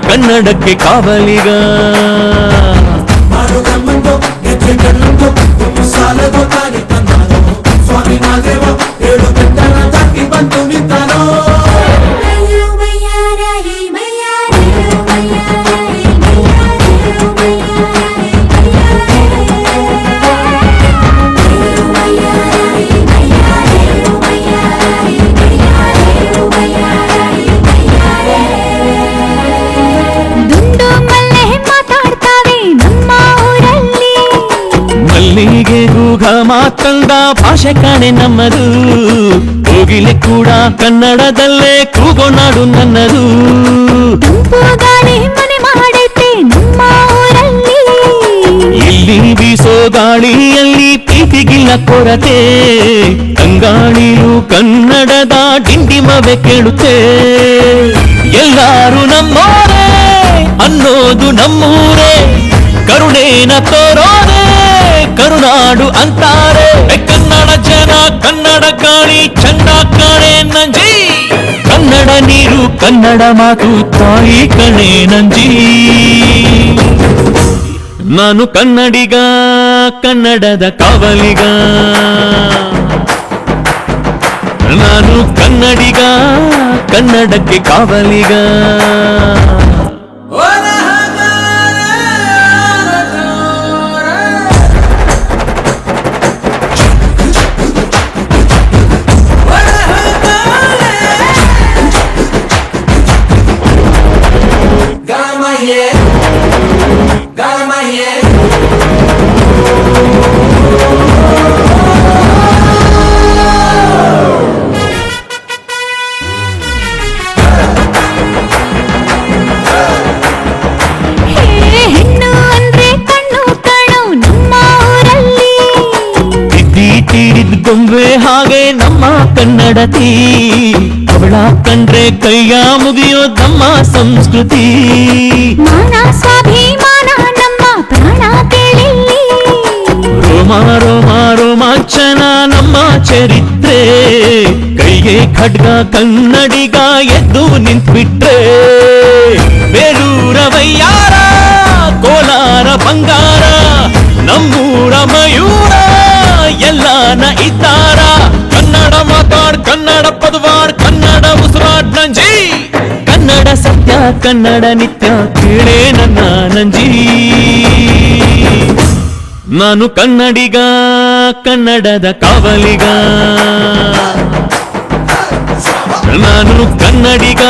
ಕನ್ನಡಕ್ಕೆ ಕಾವಲಿಗ ಸ್ವಾಮಿ ಮಾದೇವ ಏಳು ಬೆಟ್ಟನ ದಾಟಿ ಬಂದು ನಿಂತಾನೋ ಮಲ್ಲಿಗೆ ಗೂಗ ಮಾತಂದ ಭಾಷೆ ಕಾಣೆ ನಮ್ಮದು ಕೋಗಿಲೆ ಕೂಡ ಕನ್ನಡದಲ್ಲೇ ಕೂಗೋನಾಡು ನನ್ನದು ಇಲ್ಲಿ ಬೀಸೋ ಗಾಳಿಯಲ್ಲಿ ಪ್ರೀತಿಗಿಲ್ಲ ಕೊರತೆ ಕಂಗಾಳಿಯು ಕನ್ನಡದ ಡಿಂಡಿಮವೆ ಕೇಳುತ್ತೆ ಎಲ್ಲಾರು ನಮ್ಮೋರೇ ಅನ್ನೋದು ನಮ್ಮೂರೇ ಕರುಣೇನ ತೋರೋರೇ ಕರುನಾಡು ಅಂತಾರೆ ಕನ್ನಡ ಜನ ಕನ್ನಡ ಗಾಳಿ ಚಂದ ಕಾಣೆ ನಂಜಿ ಕನ್ನಡ ನೀರು ಕನ್ನಡ ಮಾತು ತಾಯಿ ಕಣೆ ನಂಜಿ ನಾನು ಕನ್ನಡಿಗ ಕನ್ನಡದ ಕಾವಲಿಗ ನಾನು ಕನ್ನಡಿಗ ಕನ್ನಡಕ್ಕೆ ಕಾವಲಿಗ ಗೊಂಬೆ ಹಾಗೆ ನಮ್ಮ ಕನ್ನಡತಿ ಅವಳ ಕಂಡ್ರೆ ಕೈಯ ಮುಗಿಯೋ ನಮ್ಮ ಸಂಸ್ಕೃತಿ ರೋಮ ರೋಮ ರೋಮಾಂಚನ ನಮ್ಮ ಚರಿತ್ರೆ ಕೈಗೆ ಖಡ್ಗ ಕನ್ನಡಿಗ ಎದ್ದು ನಿಂತ್ಬಿಟ್ರೆ ಬೇಲೂರ ವಯ್ಯಾರ ಕೋಲಾರ ಬಂಗಾರ ನಮ್ಮೂರ ಮಯೂರ ಎಲ್ಲಾನ ಇದ್ದಾರ ಕನ್ನಡ ಮಾತಾಡ್ ಕನ್ನಡ ಪದವಾಡ್ ಕನ್ನಡ ಉಸಿರಾಡ್ ನಂಜಿ ಕನ್ನಡ ಸತ್ಯ ಕನ್ನಡ ನಿತ್ಯ ಕೇಳೇ ನನ್ನ ನಂಜಿ ನಾನು ಕನ್ನಡಿಗ ಕನ್ನಡದ ಕಾವಲಿಗ ನಾನು ಕನ್ನಡಿಗ